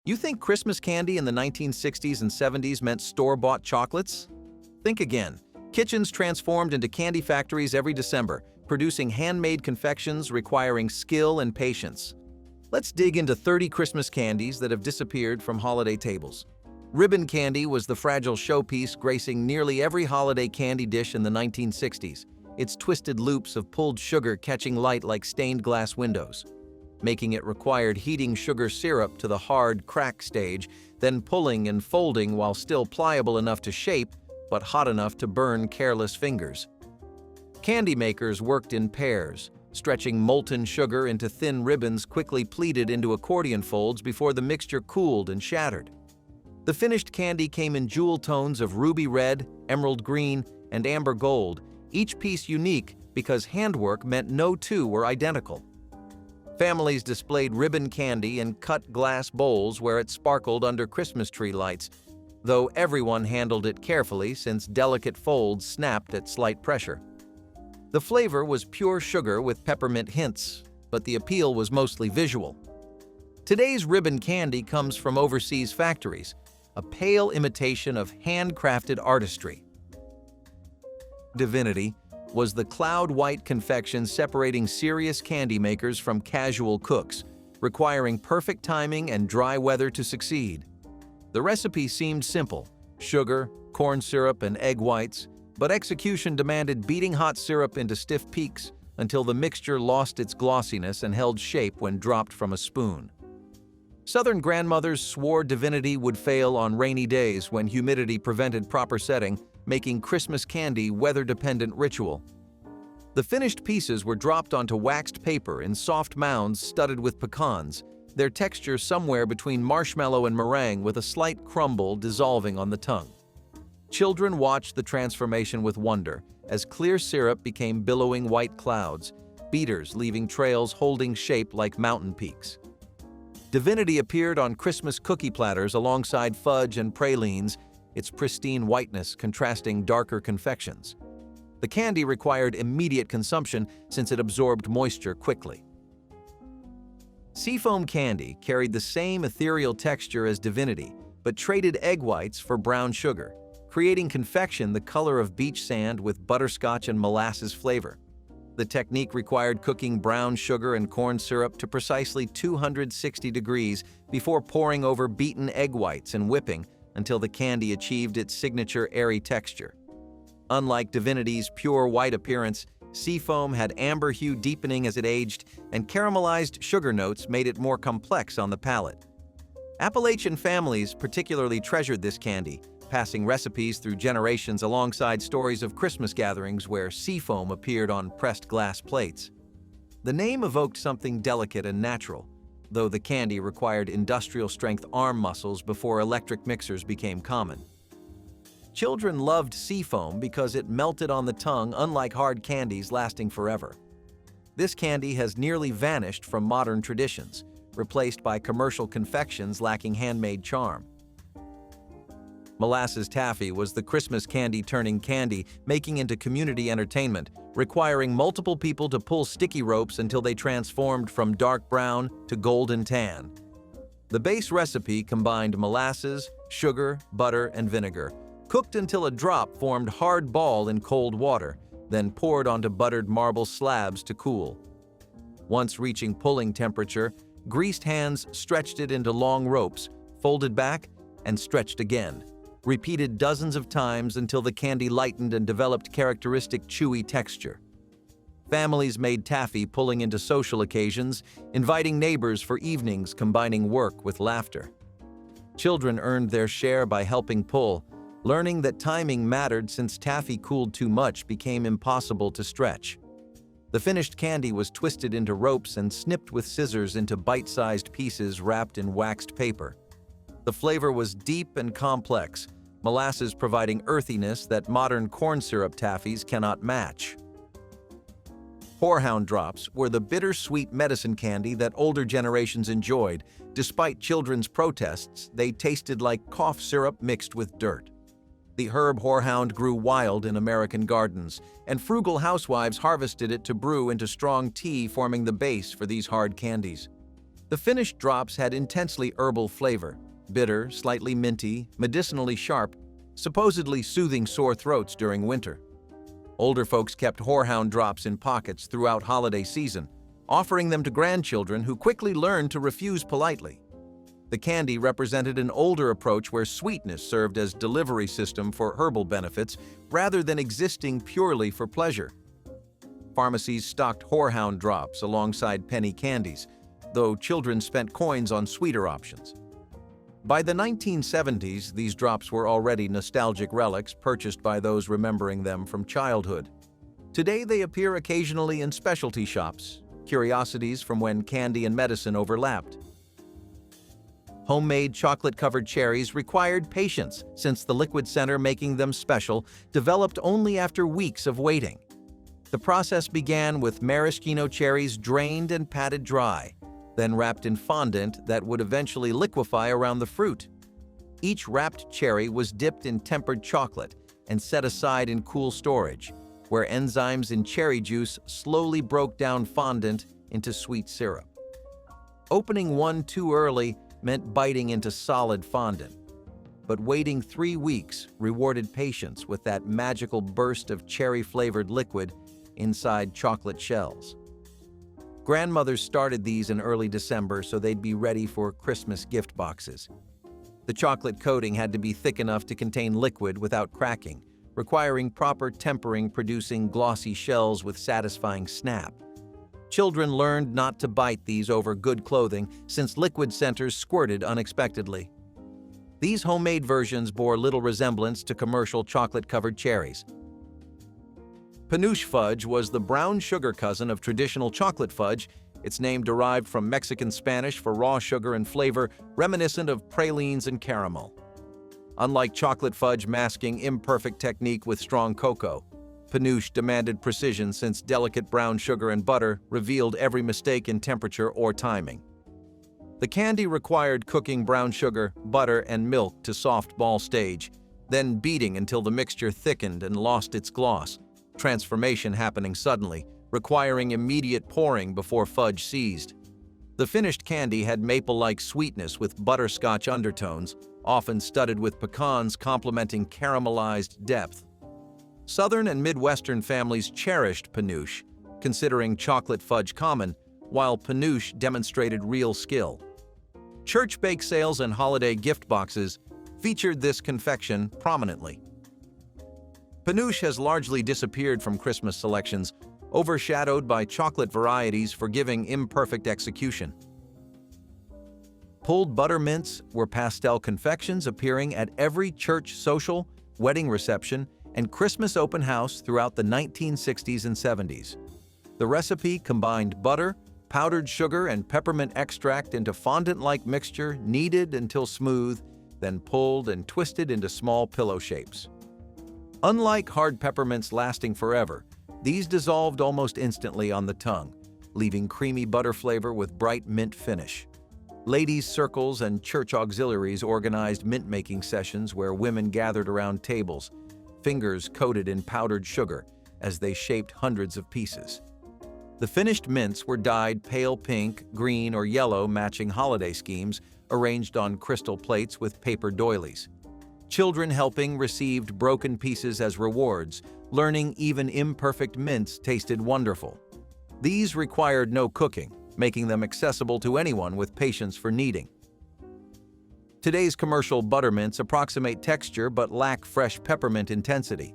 You think Christmas candy in the 1960s and 70s meant store-bought chocolates? Think again. Kitchens transformed into candy factories every December, producing handmade confections requiring skill and patience. Let's dig into 30 Christmas candies that have disappeared from holiday tables. Ribbon candy was the fragile showpiece gracing nearly every holiday candy dish in the 1960s, its twisted loops of pulled sugar catching light like stained glass windows. Making it required heating sugar syrup to the hard crack stage, then pulling and folding while still pliable enough to shape, but hot enough to burn careless fingers. Candy makers worked in pairs, stretching molten sugar into thin ribbons quickly pleated into accordion folds before the mixture cooled and shattered. The finished candy came in jewel tones of ruby red, emerald green, and amber gold, each piece unique because handwork meant no two were identical. Families displayed ribbon candy in cut glass bowls where it sparkled under Christmas tree lights, though everyone handled it carefully since delicate folds snapped at slight pressure. The flavor was pure sugar with peppermint hints, but the appeal was mostly visual. Today's ribbon candy comes from overseas factories, a pale imitation of handcrafted artistry. Divinity was the cloud-white confection separating serious candy makers from casual cooks, requiring perfect timing and dry weather to succeed. The recipe seemed simple: sugar, corn syrup, and egg whites, but execution demanded beating hot syrup into stiff peaks until the mixture lost its glossiness and held shape when dropped from a spoon. Southern grandmothers swore Divinity would fail on rainy days when humidity prevented proper setting, making Christmas candy weather-dependent ritual. The finished pieces were dropped onto waxed paper in soft mounds studded with pecans, their texture somewhere between marshmallow and meringue with a slight crumble dissolving on the tongue. Children watched the transformation with wonder as clear syrup became billowing white clouds, beaters leaving trails holding shape like mountain peaks. Divinity appeared on Christmas cookie platters alongside fudge and pralines, its pristine whiteness contrasting darker confections. The candy required immediate consumption since it absorbed moisture quickly. Seafoam candy carried the same ethereal texture as Divinity, but traded egg whites for brown sugar, creating confection the color of beach sand with butterscotch and molasses flavor. The technique required cooking brown sugar and corn syrup to precisely 260 degrees before pouring over beaten egg whites and whipping until the candy achieved its signature airy texture. Unlike Divinity's pure white appearance, Seafoam had amber hue deepening as it aged, and caramelized sugar notes made it more complex on the palate. Appalachian families particularly treasured this candy, passing recipes through generations alongside stories of Christmas gatherings where Seafoam appeared on pressed glass plates. The name evoked something delicate and natural, though the candy required industrial-strength arm muscles before electric mixers became common. Children loved Seafoam because it melted on the tongue, unlike hard candies lasting forever. This candy has nearly vanished from modern traditions, replaced by commercial confections lacking handmade charm. Molasses taffy was the Christmas candy turning candy, making into community entertainment, requiring multiple people to pull sticky ropes until they transformed from dark brown to golden tan. The base recipe combined molasses, sugar, butter, and vinegar, cooked until a drop formed hard ball in cold water, then poured onto buttered marble slabs to cool. Once reaching pulling temperature, greased hands stretched it into long ropes, folded back, and stretched again, repeated dozens of times until the candy lightened and developed characteristic chewy texture. Families made taffy pulling into social occasions, inviting neighbors for evenings combining work with laughter. Children earned their share by helping pull, learning that timing mattered since taffy cooled too much became impossible to stretch. The finished candy was twisted into ropes and snipped with scissors into bite-sized pieces wrapped in waxed paper. The flavor was deep and complex, molasses providing earthiness that modern corn syrup taffies cannot match. Horehound drops were the bittersweet medicine candy that older generations enjoyed. Despite children's protests, they tasted like cough syrup mixed with dirt. The herb horehound grew wild in American gardens, and frugal housewives harvested it to brew into strong tea, forming the base for these hard candies. The finished drops had intensely herbal flavor, bitter, slightly minty, medicinally sharp, supposedly soothing sore throats during winter. Older folks kept Horehound drops in pockets throughout holiday season, offering them to grandchildren who quickly learned to refuse politely. The candy represented an older approach where sweetness served as delivery system for herbal benefits rather than existing purely for pleasure. Pharmacies stocked Horehound drops alongside penny candies, though children spent coins on sweeter options. By the 1970s, these drops were already nostalgic relics purchased by those remembering them from childhood. Today they appear occasionally in specialty shops, curiosities from when candy and medicine overlapped. Homemade chocolate-covered cherries required patience since the liquid center making them special developed only after weeks of waiting. The process began with maraschino cherries drained and patted dry, then wrapped in fondant that would eventually liquefy around the fruit. Each wrapped cherry was dipped in tempered chocolate and set aside in cool storage, where enzymes in cherry juice slowly broke down fondant into sweet syrup. Opening one too early meant biting into solid fondant, but waiting 3 weeks rewarded patience with that magical burst of cherry-flavored liquid inside chocolate shells. Grandmothers started these in early December so they'd be ready for Christmas gift boxes. The chocolate coating had to be thick enough to contain liquid without cracking, requiring proper tempering, producing glossy shells with satisfying snap. Children learned not to bite these over good clothing since liquid centers squirted unexpectedly. These homemade versions bore little resemblance to commercial chocolate-covered cherries. Penuche fudge was the brown sugar cousin of traditional chocolate fudge, its name derived from Mexican Spanish for raw sugar and flavor reminiscent of pralines and caramel. Unlike chocolate fudge masking imperfect technique with strong cocoa, Penuche demanded precision since delicate brown sugar and butter revealed every mistake in temperature or timing. The candy required cooking brown sugar, butter, and milk to soft ball stage, then beating until the mixture thickened and lost its gloss, transformation happening suddenly, requiring immediate pouring before fudge seized. The finished candy had maple-like sweetness with butterscotch undertones, often studded with pecans complementing caramelized depth. Southern and Midwestern families cherished Penuche, considering chocolate fudge common, while Penuche demonstrated real skill. Church bake sales and holiday gift boxes featured this confection prominently. Penuche has largely disappeared from Christmas selections, overshadowed by chocolate varieties forgiving imperfect execution. Pulled butter mints were pastel confections appearing at every church social, wedding reception, and Christmas open house throughout the 1960s and 70s. The recipe combined butter, powdered sugar, and peppermint extract into fondant-like mixture kneaded until smooth, then pulled and twisted into small pillow shapes. Unlike hard peppermints lasting forever, these dissolved almost instantly on the tongue, leaving creamy butter flavor with bright mint finish. Ladies' circles and church auxiliaries organized mint-making sessions where women gathered around tables, fingers coated in powdered sugar as they shaped hundreds of pieces. The finished mints were dyed pale pink, green, or yellow, matching holiday schemes, arranged on crystal plates with paper doilies. Children helping received broken pieces as rewards, learning even imperfect mints tasted wonderful. These required no cooking, making them accessible to anyone with patience for kneading. Today's commercial buttermints approximate texture but lack fresh peppermint intensity.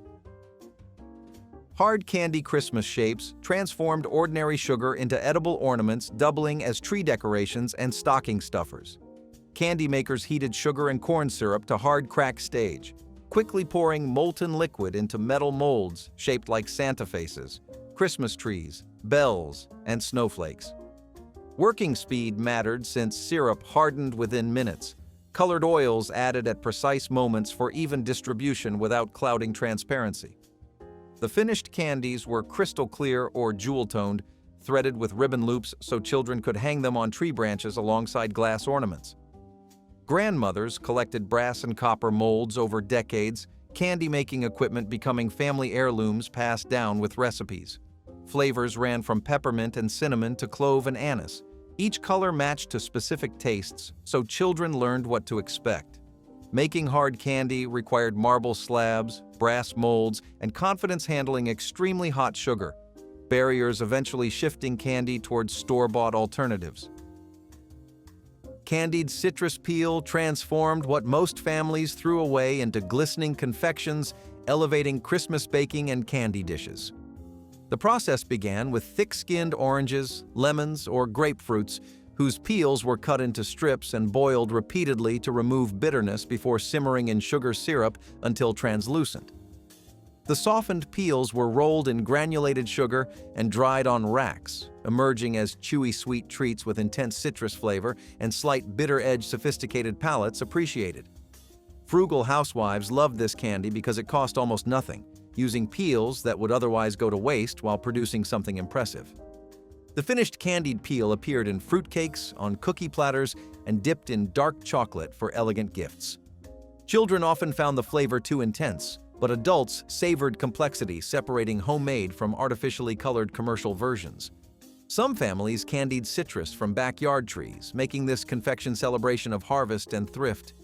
Hard candy Christmas shapes transformed ordinary sugar into edible ornaments, doubling as tree decorations and stocking stuffers. Candy makers heated sugar and corn syrup to hard crack stage, quickly pouring molten liquid into metal molds shaped like Santa faces, Christmas trees, bells, and snowflakes. Working speed mattered since syrup hardened within minutes. Colored oils added at precise moments for even distribution without clouding transparency. The finished candies were crystal clear or jewel-toned, threaded with ribbon loops so children could hang them on tree branches alongside glass ornaments. Grandmothers collected brass and copper molds over decades, candy-making equipment becoming family heirlooms passed down with recipes. Flavors ran from peppermint and cinnamon to clove and anise, Each color matched to specific tastes, so children learned what to expect. Making hard candy required marble slabs, brass molds, and confidence handling extremely hot sugar, barriers eventually shifting candy towards store-bought alternatives. Candied citrus peel transformed what most families threw away into glistening confections, elevating Christmas baking and candy dishes. The process began with thick-skinned oranges, lemons, or grapefruits, whose peels were cut into strips and boiled repeatedly to remove bitterness before simmering in sugar syrup until translucent. The softened peels were rolled in granulated sugar and dried on racks, emerging as chewy sweet treats with intense citrus flavor and slight bitter edge sophisticated palates appreciated. Frugal housewives loved this candy because it cost almost nothing, using peels that would otherwise go to waste while producing something impressive. The finished candied peel appeared in fruitcakes, on cookie platters, and dipped in dark chocolate for elegant gifts. Children often found the flavor too intense, but adults savored complexity, separating homemade from artificially colored commercial versions. Some families candied citrus from backyard trees, making this confection celebration of harvest and thrift.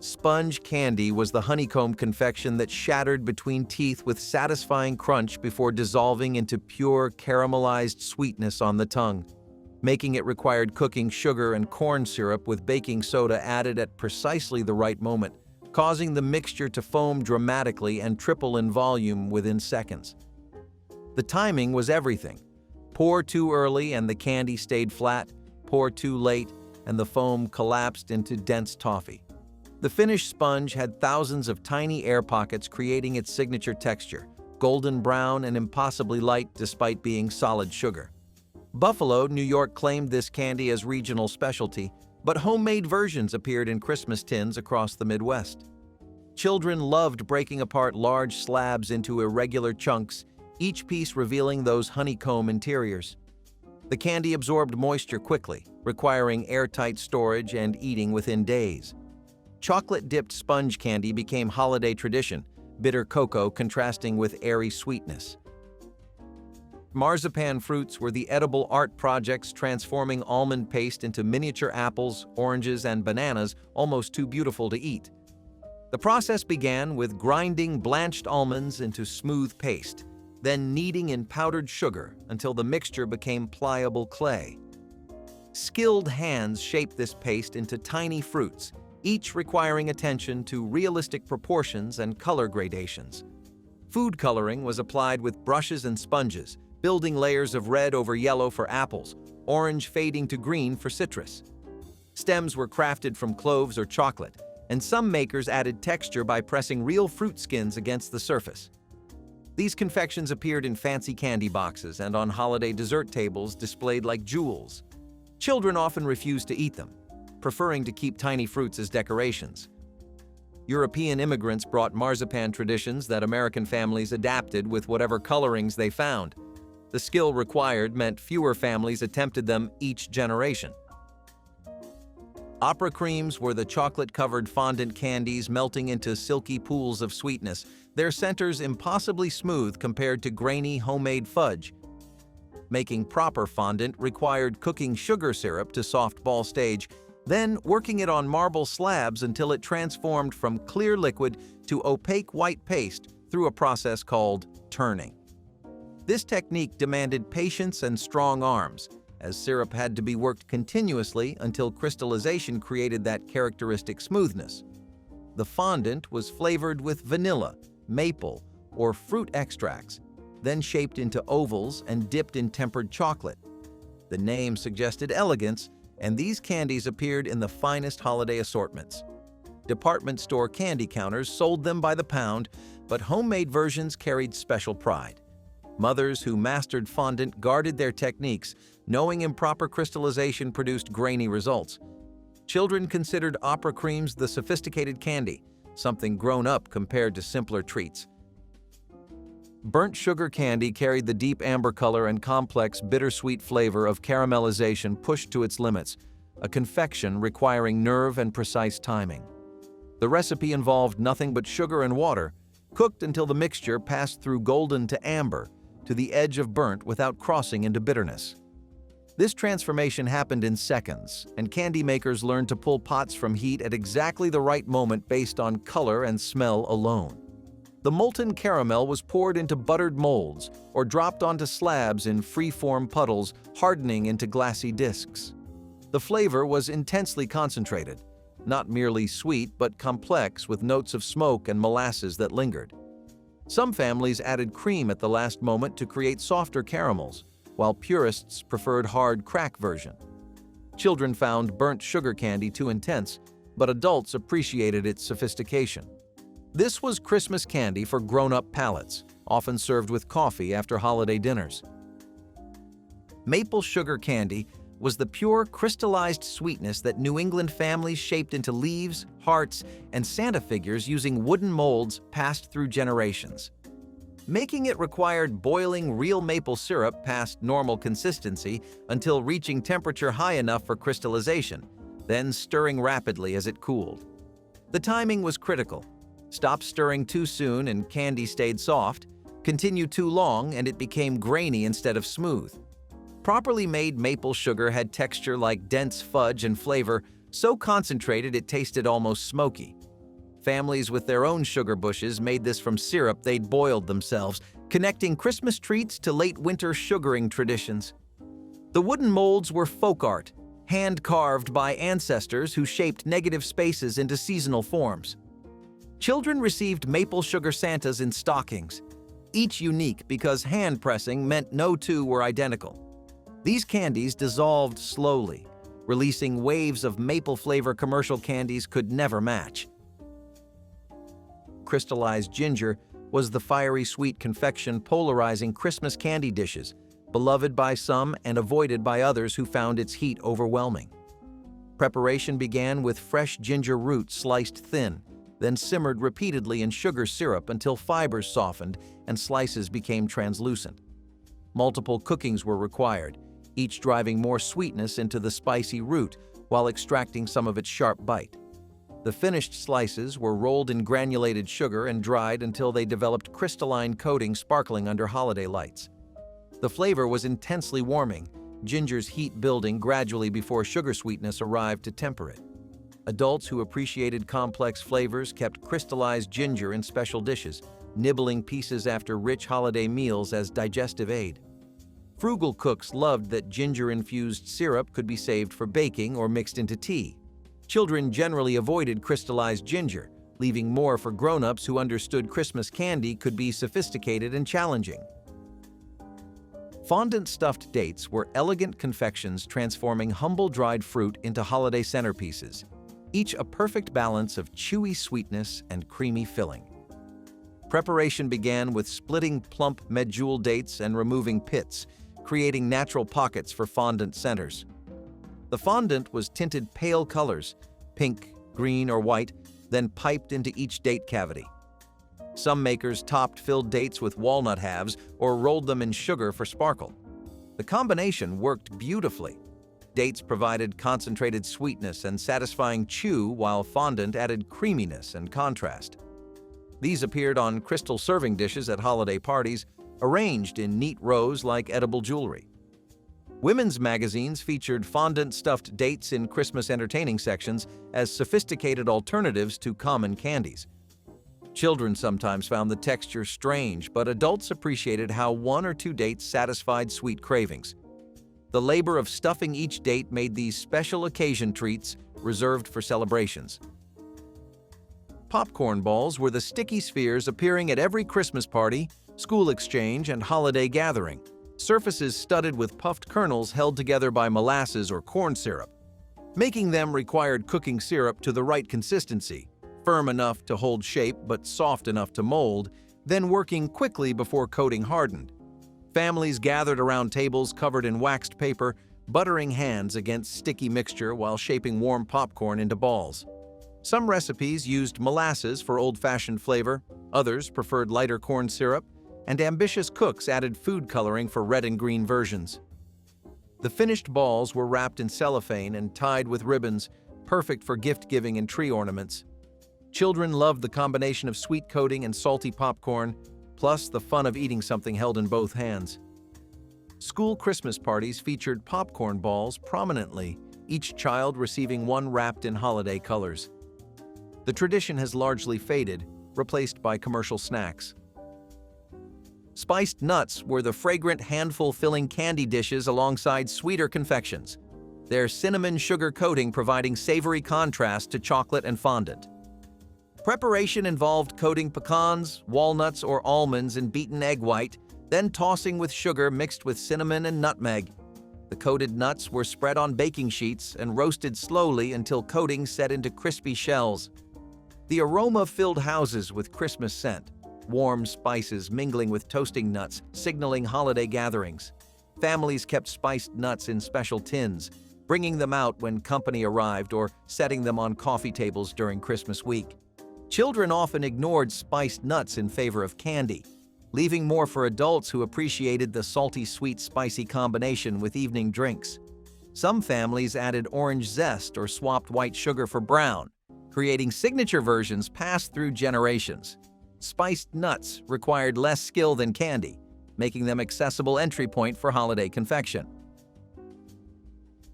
Sponge candy was the honeycomb confection that shattered between teeth with satisfying crunch before dissolving into pure caramelized sweetness on the tongue. Making it required cooking sugar and corn syrup with baking soda added at precisely the right moment, causing the mixture to foam dramatically and triple in volume within seconds. The timing was everything. Pour too early and the candy stayed flat, pour too late and the foam collapsed into dense toffee. The finished sponge had thousands of tiny air pockets creating its signature texture, golden brown and impossibly light despite being solid sugar. Buffalo, New York claimed this candy as regional specialty, but homemade versions appeared in Christmas tins across the Midwest. Children loved breaking apart large slabs into irregular chunks, each piece revealing those honeycomb interiors. The candy absorbed moisture quickly, requiring airtight storage and eating within days. Chocolate-dipped sponge candy became holiday tradition, bitter cocoa contrasting with airy sweetness. Marzipan fruits were the edible art projects transforming almond paste into miniature apples, oranges, and bananas almost too beautiful to eat. The process began with grinding blanched almonds into smooth paste, then kneading in powdered sugar until the mixture became pliable clay. Skilled hands shaped this paste into tiny fruits, each requiring attention to realistic proportions and color gradations. Food coloring was applied with brushes and sponges, building layers of red over yellow for apples, orange fading to green for citrus. Stems were crafted from cloves or chocolate, and some makers added texture by pressing real fruit skins against the surface. These confections appeared in fancy candy boxes and on holiday dessert tables displayed like jewels. Children often refused to eat them, preferring to keep tiny fruits as decorations. European immigrants brought marzipan traditions that American families adapted with whatever colorings they found. The skill required meant fewer families attempted them each generation. Opera creams were the chocolate-covered fondant candies melting into silky pools of sweetness, their centers impossibly smooth compared to grainy homemade fudge. Making proper fondant required cooking sugar syrup to soft ball stage, then working it on marble slabs until it transformed from clear liquid to opaque white paste through a process called turning. This technique demanded patience and strong arms, as syrup had to be worked continuously until crystallization created that characteristic smoothness. The fondant was flavored with vanilla, maple, or fruit extracts, then shaped into ovals and dipped in tempered chocolate. The name suggested elegance, and these candies appeared in the finest holiday assortments. Department store candy counters sold them by the pound, but homemade versions carried special pride. Mothers who mastered fondant guarded their techniques, knowing improper crystallization produced grainy results. Children considered opera creams the sophisticated candy, something grown up compared to simpler treats. Burnt sugar candy carried the deep amber color and complex bittersweet flavor of caramelization pushed to its limits, a confection requiring nerve and precise timing. The recipe involved nothing but sugar and water, cooked until the mixture passed through golden to amber, to the edge of burnt without crossing into bitterness. This transformation happened in seconds, and candy makers learned to pull pots from heat at exactly the right moment based on color and smell alone. The molten caramel was poured into buttered molds or dropped onto slabs in free-form puddles, hardening into glassy discs. The flavor was intensely concentrated, not merely sweet but complex with notes of smoke and molasses that lingered. Some families added cream at the last moment to create softer caramels, while purists preferred hard crack version. Children found burnt sugar candy too intense, but adults appreciated its sophistication. This was Christmas candy for grown-up palates, often served with coffee after holiday dinners. Maple sugar candy was the pure crystallized sweetness that New England families shaped into leaves, hearts, and Santa figures using wooden molds passed through generations. Making it required boiling real maple syrup past normal consistency until reaching temperature high enough for crystallization, then stirring rapidly as it cooled. The timing was critical. Stop stirring too soon and candy stayed soft. Continue too long and it became grainy instead of smooth. Properly made maple sugar had texture like dense fudge and flavor so concentrated it tasted almost smoky. Families with their own sugar bushes made this from syrup they'd boiled themselves, connecting Christmas treats to late winter sugaring traditions. The wooden molds were folk art, hand-carved by ancestors who shaped negative spaces into seasonal forms. Children received maple sugar Santas in stockings, each unique because hand-pressing meant no two were identical. These candies dissolved slowly, releasing waves of maple flavor commercial candies could never match. Crystallized ginger was the fiery sweet confection polarizing Christmas candy dishes, beloved by some and avoided by others who found its heat overwhelming. Preparation began with fresh ginger root sliced thin, then simmered repeatedly in sugar syrup until fibers softened and slices became translucent. Multiple cookings were required, each driving more sweetness into the spicy root while extracting some of its sharp bite. The finished slices were rolled in granulated sugar and dried until they developed crystalline coating sparkling under holiday lights. The flavor was intensely warming, ginger's heat building gradually before sugar sweetness arrived to temper it. Adults who appreciated complex flavors kept crystallized ginger in special dishes, nibbling pieces after rich holiday meals as digestive aid. Frugal cooks loved that ginger-infused syrup could be saved for baking or mixed into tea. Children generally avoided crystallized ginger, leaving more for grown-ups who understood Christmas candy could be sophisticated and challenging. Fondant stuffed dates were elegant confections transforming humble dried fruit into holiday centerpieces, each a perfect balance of chewy sweetness and creamy filling. Preparation began with splitting plump medjool dates and removing pits, creating natural pockets for fondant centers. The fondant was tinted pale colors, pink, green, or white, then piped into each date cavity. Some makers topped filled dates with walnut halves or rolled them in sugar for sparkle. The combination worked beautifully. Dates provided concentrated sweetness and satisfying chew, while fondant added creaminess and contrast. These appeared on crystal serving dishes at holiday parties, arranged in neat rows like edible jewelry. Women's magazines featured fondant-stuffed dates in Christmas entertaining sections as sophisticated alternatives to common candies. Children sometimes found the texture strange, but adults appreciated how one or two dates satisfied sweet cravings. The labor of stuffing each date made these special occasion treats reserved for celebrations. Popcorn balls were the sticky spheres appearing at every Christmas party, school exchange, and holiday gathering. Surfaces studded with puffed kernels held together by molasses or corn syrup. Making them required cooking syrup to the right consistency, firm enough to hold shape but soft enough to mold, then working quickly before coating hardened. Families gathered around tables covered in waxed paper, buttering hands against sticky mixture while shaping warm popcorn into balls. Some recipes used molasses for old-fashioned flavor, others preferred lighter corn syrup, and ambitious cooks added food coloring for red and green versions. The finished balls were wrapped in cellophane and tied with ribbons, perfect for gift-giving and tree ornaments. Children loved the combination of sweet coating and salty popcorn, plus the fun of eating something held in both hands. School Christmas parties featured popcorn balls prominently, each child receiving one wrapped in holiday colors. The tradition has largely faded, replaced by commercial snacks. Spiced nuts were the fragrant handful-filling candy dishes alongside sweeter confections, their cinnamon sugar coating providing savory contrast to chocolate and fondant. Preparation involved coating pecans, walnuts, or almonds in beaten egg white, then tossing with sugar mixed with cinnamon and nutmeg. The coated nuts were spread on baking sheets and roasted slowly until coating set into crispy shells. The aroma filled houses with Christmas scent, warm spices mingling with toasting nuts, signaling holiday gatherings. Families kept spiced nuts in special tins, bringing them out when company arrived or setting them on coffee tables during Christmas week. Children often ignored spiced nuts in favor of candy, leaving more for adults who appreciated the salty, sweet, spicy combination with evening drinks. Some families added orange zest or swapped white sugar for brown, creating signature versions passed through generations. Spiced nuts required less skill than candy, making them accessible entry point for holiday confection.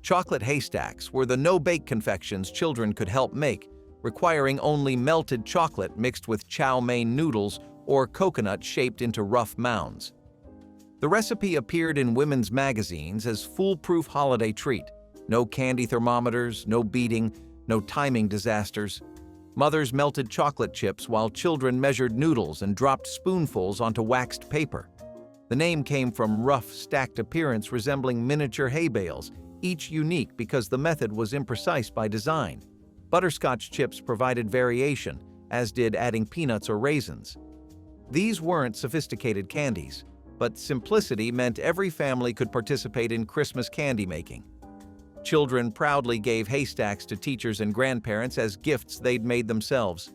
Chocolate haystacks were the no-bake confections children could help make, requiring only melted chocolate mixed with chow mein noodles or coconut shaped into rough mounds. The recipe appeared in women's magazines as foolproof holiday treat. No candy thermometers, no beating, no timing disasters. Mothers melted chocolate chips while children measured noodles and dropped spoonfuls onto waxed paper. The name came from rough, stacked appearance resembling miniature hay bales, each unique because the method was imprecise by design. Butterscotch chips provided variation, as did adding peanuts or raisins. These weren't sophisticated candies, but simplicity meant every family could participate in Christmas candy making. Children proudly gave haystacks to teachers and grandparents as gifts they'd made themselves.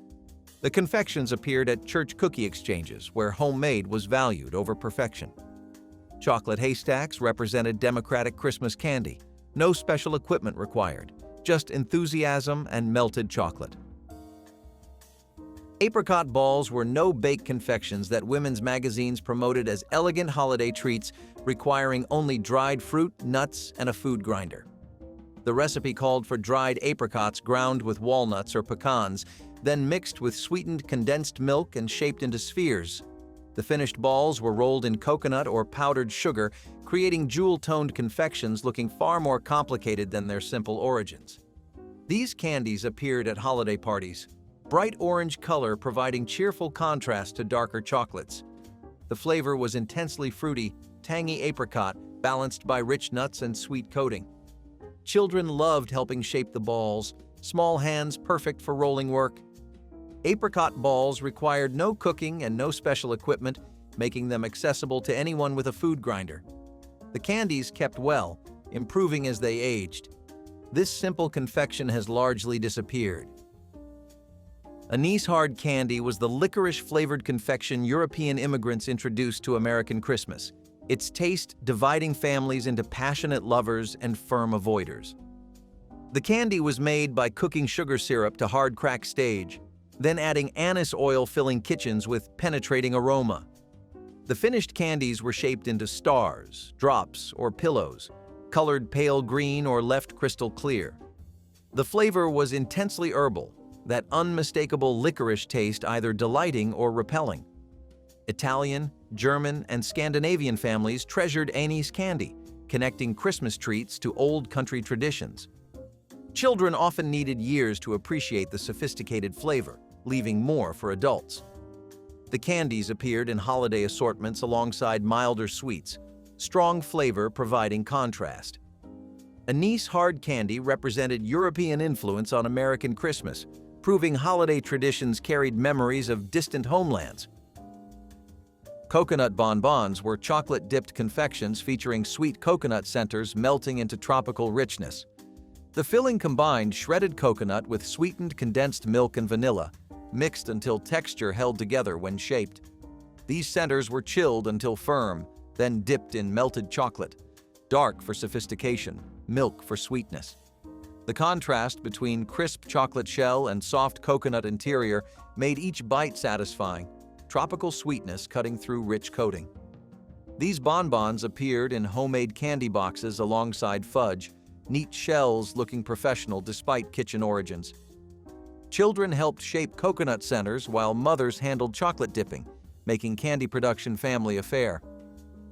The confections appeared at church cookie exchanges, where homemade was valued over perfection. Chocolate haystacks represented democratic Christmas candy. No special equipment required, just enthusiasm and melted chocolate. Apricot balls were no-bake confections that women's magazines promoted as elegant holiday treats requiring only dried fruit, nuts, and a food grinder. The recipe called for dried apricots ground with walnuts or pecans, then mixed with sweetened condensed milk and shaped into spheres. The finished balls were rolled in coconut or powdered sugar, creating jewel-toned confections looking far more complicated than their simple origins. These candies appeared at holiday parties, bright orange color providing cheerful contrast to darker chocolates. The flavor was intensely fruity, tangy apricot, balanced by rich nuts and sweet coating. Children loved helping shape the balls, small hands perfect for rolling work. Apricot balls required no cooking and no special equipment, making them accessible to anyone with a food grinder. The candies kept well, improving as they aged. This simple confection has largely disappeared. Anise hard candy was the licorice-flavored confection European immigrants introduced to American Christmas, its taste dividing families into passionate lovers and firm avoiders. The candy was made by cooking sugar syrup to hard crack stage, then adding anise oil filling kitchens with penetrating aroma. The finished candies were shaped into stars, drops, or pillows, colored pale green or left crystal clear. The flavor was intensely herbal, that unmistakable licorice taste either delighting or repelling. Italian, German, and Scandinavian families treasured anise candy, connecting Christmas treats to old country traditions. Children often needed years to appreciate the sophisticated flavor, leaving more for adults. The candies appeared in holiday assortments alongside milder sweets, strong flavor providing contrast. Anise hard candy represented European influence on American Christmas, proving holiday traditions carried memories of distant homelands. Coconut bonbons were chocolate-dipped confections featuring sweet coconut centers melting into tropical richness. The filling combined shredded coconut with sweetened condensed milk and vanilla, mixed until texture held together when shaped. These centers were chilled until firm, then dipped in melted chocolate, dark for sophistication, milk for sweetness. The contrast between crisp chocolate shell and soft coconut interior made each bite satisfying, tropical sweetness cutting through rich coating. These bonbons appeared in homemade candy boxes alongside fudge, neat shells looking professional despite kitchen origins. Children helped shape coconut centers while mothers handled chocolate dipping, making candy production family affair.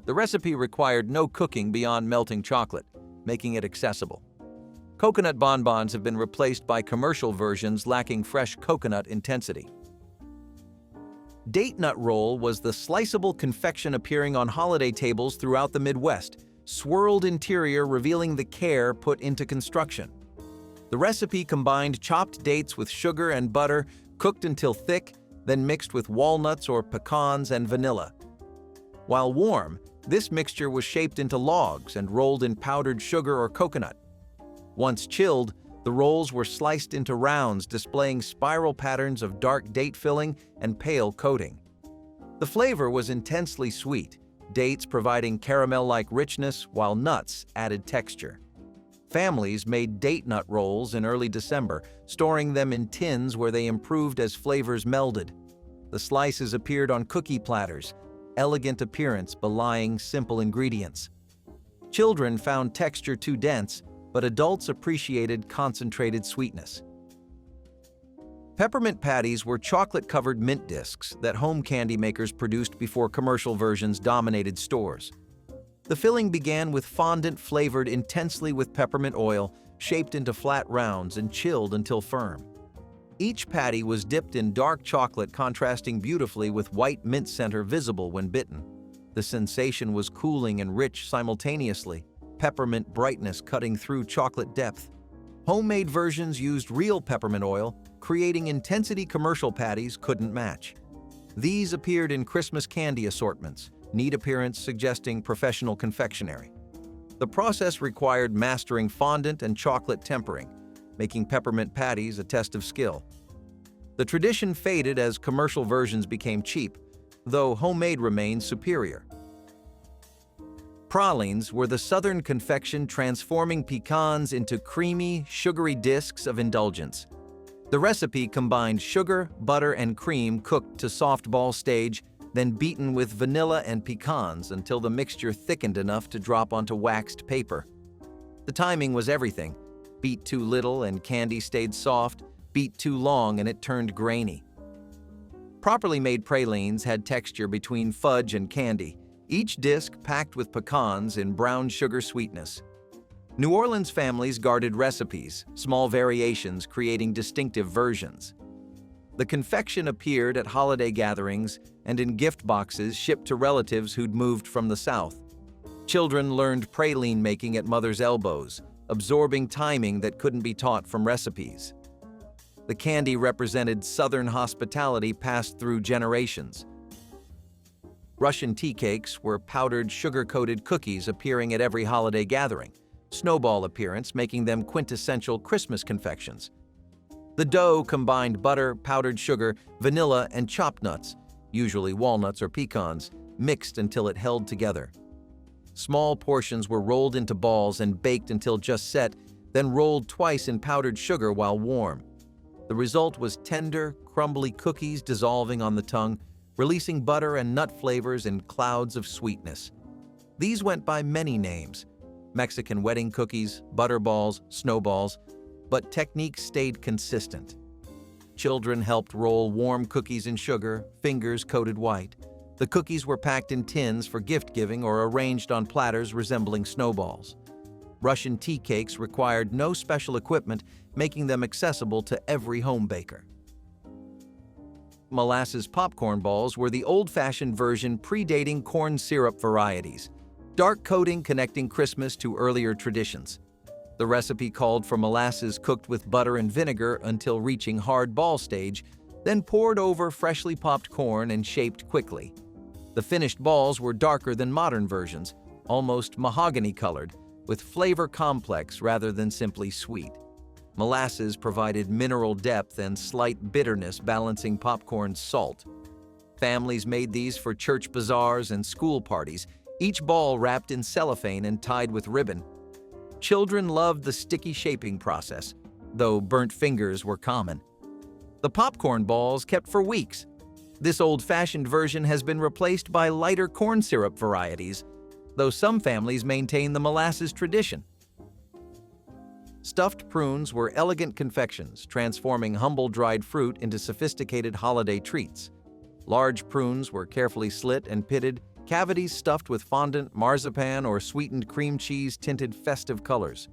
The recipe required no cooking beyond melting chocolate, making it accessible. Coconut bonbons have been replaced by commercial versions lacking fresh coconut intensity. Date nut roll was the sliceable confection appearing on holiday tables throughout the Midwest, swirled interior revealing the care put into construction. The recipe combined chopped dates with sugar and butter, cooked until thick, then mixed with walnuts or pecans and vanilla. While warm, this mixture was shaped into logs and rolled in powdered sugar or coconut. Once chilled, the rolls were sliced into rounds displaying spiral patterns of dark date filling and pale coating. The flavor was intensely sweet, dates providing caramel-like richness while nuts added texture. Families made date nut rolls in early December, storing them in tins where they improved as flavors melded. The slices appeared on cookie platters, elegant appearance belying simple ingredients. Children found texture too dense, but adults appreciated concentrated sweetness. Peppermint patties were chocolate-covered mint discs that home candy makers produced before commercial versions dominated stores. The filling began with fondant flavored intensely with peppermint oil, shaped into flat rounds and chilled until firm. Each patty was dipped in dark chocolate, contrasting beautifully with white mint center visible when bitten. The sensation was cooling and rich simultaneously, peppermint brightness cutting through chocolate depth. Homemade versions used real peppermint oil, creating intensity commercial patties couldn't match. These appeared in Christmas candy assortments, neat appearance suggesting professional confectionery. The process required mastering fondant and chocolate tempering, making peppermint patties a test of skill. The tradition faded as commercial versions became cheap, though homemade remained superior. Pralines were the southern confection transforming pecans into creamy, sugary discs of indulgence. The recipe combined sugar, butter, and cream cooked to soft ball stage, then beaten with vanilla and pecans until the mixture thickened enough to drop onto waxed paper. The timing was everything. Beat too little and candy stayed soft, beat too long and it turned grainy. Properly made pralines had texture between fudge and candy, each disc packed with pecans in brown sugar sweetness. New Orleans families guarded recipes, small variations creating distinctive versions. The confection appeared at holiday gatherings and in gift boxes shipped to relatives who'd moved from the South. Children learned praline making at mother's elbows, absorbing timing that couldn't be taught from recipes. The candy represented Southern hospitality passed through generations. Russian tea cakes were powdered, sugar-coated cookies appearing at every holiday gathering, snowball appearance making them quintessential Christmas confections. The dough combined butter, powdered sugar, vanilla, and chopped nuts, usually walnuts or pecans, mixed until it held together. Small portions were rolled into balls and baked until just set, then rolled twice in powdered sugar while warm. The result was tender, crumbly cookies dissolving on the tongue, releasing butter and nut flavors in clouds of sweetness. These went by many names: Mexican wedding cookies, butterballs, snowballs, but technique stayed consistent. Children helped roll warm cookies in sugar, fingers coated white. The cookies were packed in tins for gift-giving or arranged on platters resembling snowballs. Russian tea cakes required no special equipment, making them accessible to every home baker. Molasses popcorn balls were the old-fashioned version predating corn syrup varieties, dark coating connecting Christmas to earlier traditions. The recipe called for molasses cooked with butter and vinegar until reaching hard ball stage, then poured over freshly popped corn and shaped quickly. The finished balls were darker than modern versions, almost mahogany-colored, with flavor complex rather than simply sweet. Molasses provided mineral depth and slight bitterness, balancing popcorn's salt. Families made these for church bazaars and school parties, each ball wrapped in cellophane and tied with ribbon. Children loved the sticky shaping process, though burnt fingers were common. The popcorn balls kept for weeks. This old-fashioned version has been replaced by lighter corn syrup varieties, though some families maintain the molasses tradition. Stuffed prunes were elegant confections, transforming humble dried fruit into sophisticated holiday treats. Large prunes were carefully slit and pitted, cavities stuffed with fondant, marzipan, or sweetened cream cheese tinted festive colors.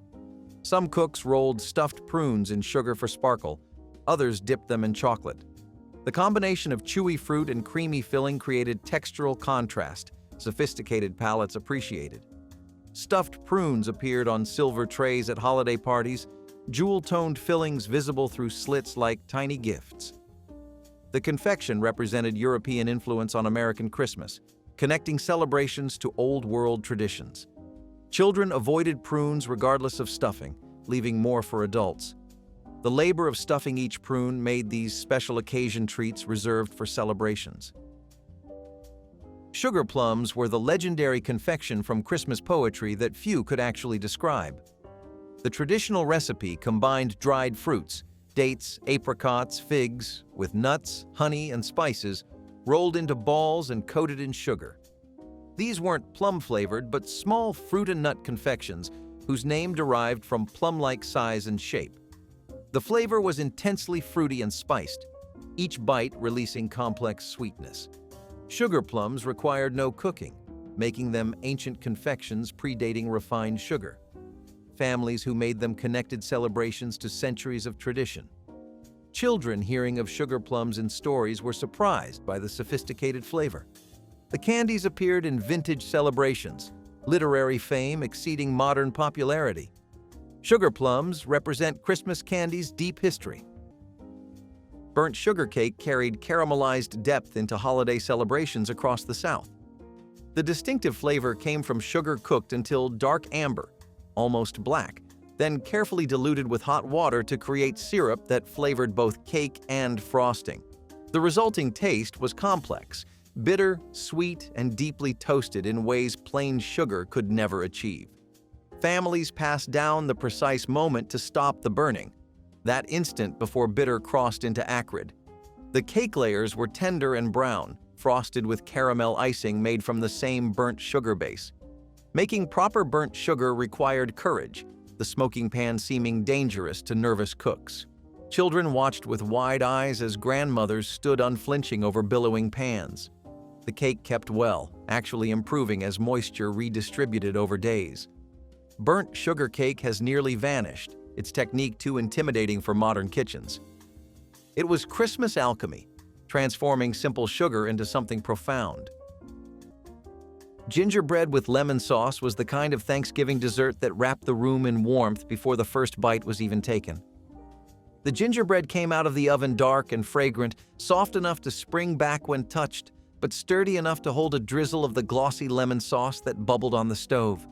Some cooks rolled stuffed prunes in sugar for sparkle, others dipped them in chocolate. The combination of chewy fruit and creamy filling created textural contrast, sophisticated palates appreciated. Stuffed prunes appeared on silver trays at holiday parties, jewel-toned fillings visible through slits like tiny gifts. The confection represented European influence on American Christmas, connecting celebrations to old-world traditions. Children avoided prunes regardless of stuffing, leaving more for adults. The labor of stuffing each prune made these special occasion treats reserved for celebrations. Sugar plums were the legendary confection from Christmas poetry that few could actually describe. The traditional recipe combined dried fruits, dates, apricots, figs, with nuts, honey, and spices, rolled into balls and coated in sugar. These weren't plum-flavored, but small fruit and nut confections whose name derived from plum-like size and shape. The flavor was intensely fruity and spiced, each bite releasing complex sweetness. Sugar plums required no cooking, making them ancient confections predating refined sugar. Families who made them connected celebrations to centuries of tradition. Children hearing of sugar plums in stories were surprised by the sophisticated flavor. The candies appeared in vintage celebrations, literary fame exceeding modern popularity. Sugar plums represent Christmas candy's deep history. Burnt sugar cake carried caramelized depth into holiday celebrations across the South. The distinctive flavor came from sugar cooked until dark amber, almost black, then carefully diluted with hot water to create syrup that flavored both cake and frosting. The resulting taste was complex, bitter, sweet, and deeply toasted in ways plain sugar could never achieve. Families passed down the precise moment to stop the burning, that instant before bitter crossed into acrid. The cake layers were tender and brown, frosted with caramel icing made from the same burnt sugar base. Making proper burnt sugar required courage, the smoking pan seeming dangerous to nervous cooks. Children watched with wide eyes as grandmothers stood unflinching over billowing pans. The cake kept well, actually improving as moisture redistributed over days. Burnt sugar cake has nearly vanished, its technique too intimidating for modern kitchens. It was Christmas alchemy, transforming simple sugar into something profound. Gingerbread with lemon sauce was the kind of Thanksgiving dessert that wrapped the room in warmth before the first bite was even taken. The gingerbread came out of the oven dark and fragrant, soft enough to spring back when touched, but sturdy enough to hold a drizzle of the glossy lemon sauce that bubbled on the stove.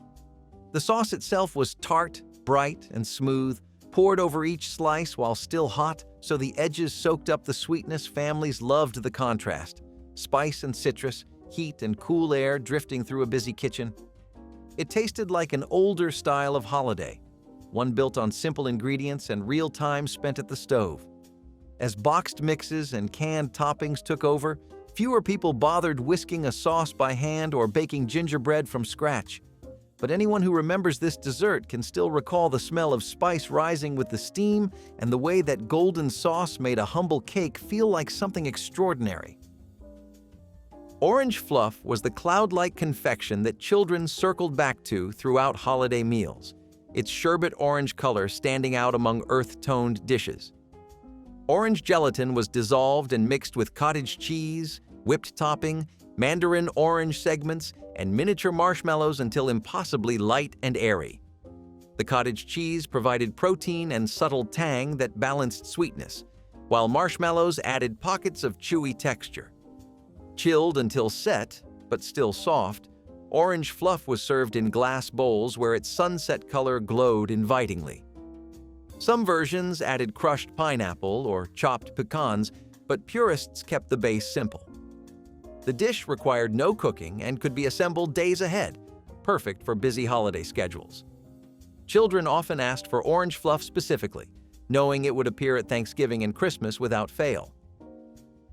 The sauce itself was tart, bright, and smooth, poured over each slice while still hot, so the edges soaked up the sweetness. Families loved the contrast. Spice and citrus, heat and cool air drifting through a busy kitchen. It tasted like an older style of holiday, one built on simple ingredients and real time spent at the stove. As boxed mixes and canned toppings took over, fewer people bothered whisking a sauce by hand or baking gingerbread from scratch. But anyone who remembers this dessert can still recall the smell of spice rising with the steam and the way that golden sauce made a humble cake feel like something extraordinary. Orange fluff was the cloud-like confection that children circled back to throughout holiday meals, its sherbet orange color standing out among earth-toned dishes. Orange gelatin was dissolved and mixed with cottage cheese, whipped topping, mandarin orange segments, and miniature marshmallows until impossibly light and airy. The cottage cheese provided protein and subtle tang that balanced sweetness, while marshmallows added pockets of chewy texture. Chilled until set, but still soft, orange fluff was served in glass bowls where its sunset color glowed invitingly. Some versions added crushed pineapple or chopped pecans, but purists kept the base simple. The dish required no cooking and could be assembled days ahead, perfect for busy holiday schedules. Children often asked for orange fluff specifically, knowing it would appear at Thanksgiving and Christmas without fail.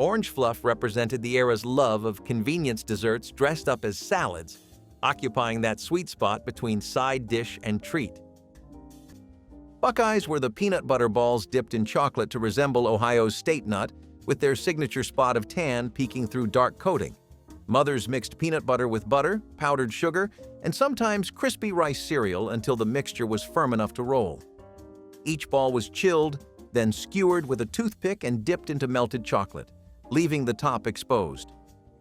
Orange fluff represented the era's love of convenience desserts dressed up as salads, occupying that sweet spot between side dish and treat. Buckeyes were the peanut butter balls dipped in chocolate to resemble Ohio's state nut, with their signature spot of tan peeking through dark coating. Mothers mixed peanut butter with butter, powdered sugar, and sometimes crispy rice cereal until the mixture was firm enough to roll. Each ball was chilled, then skewered with a toothpick and dipped into melted chocolate, leaving the top exposed.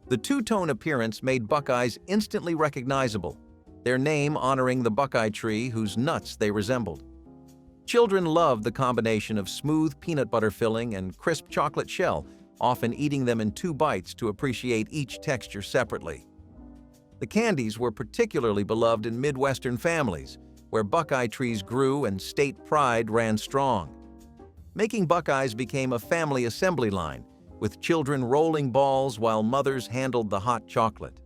The two-tone appearance made Buckeyes instantly recognizable, their name honoring the buckeye tree whose nuts they resembled. Children loved the combination of smooth peanut butter filling and crisp chocolate shell, often eating them in 2 bites to appreciate each texture separately. The Candies were particularly beloved in Midwestern families, where buckeye trees grew and state pride ran strong. Making Buckeyes became a family assembly line, with children rolling balls while mothers handled the hot chocolate.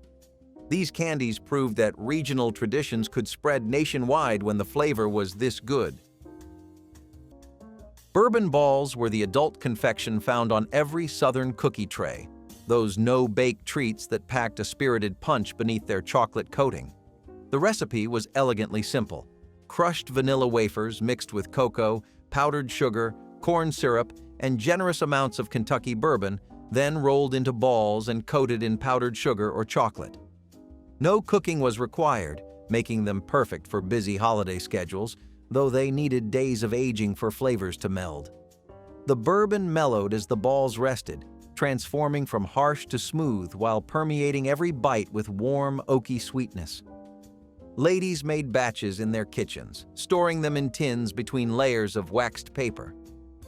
These candies proved that regional traditions could spread nationwide when the flavor was this good. Bourbon balls were the adult confection found on every Southern cookie tray, those no-bake treats that packed a spirited punch beneath their chocolate coating. The recipe was elegantly simple: crushed vanilla wafers mixed with cocoa, powdered sugar, corn syrup, and generous amounts of Kentucky bourbon, then rolled into balls and coated in powdered sugar or chocolate. No cooking was required, making them perfect for busy holiday schedules, though they needed days of aging for flavors to meld. The bourbon mellowed as the balls rested, transforming from harsh to smooth while permeating every bite with warm, oaky sweetness. Ladies made batches in their kitchens, storing them in tins between layers of waxed paper.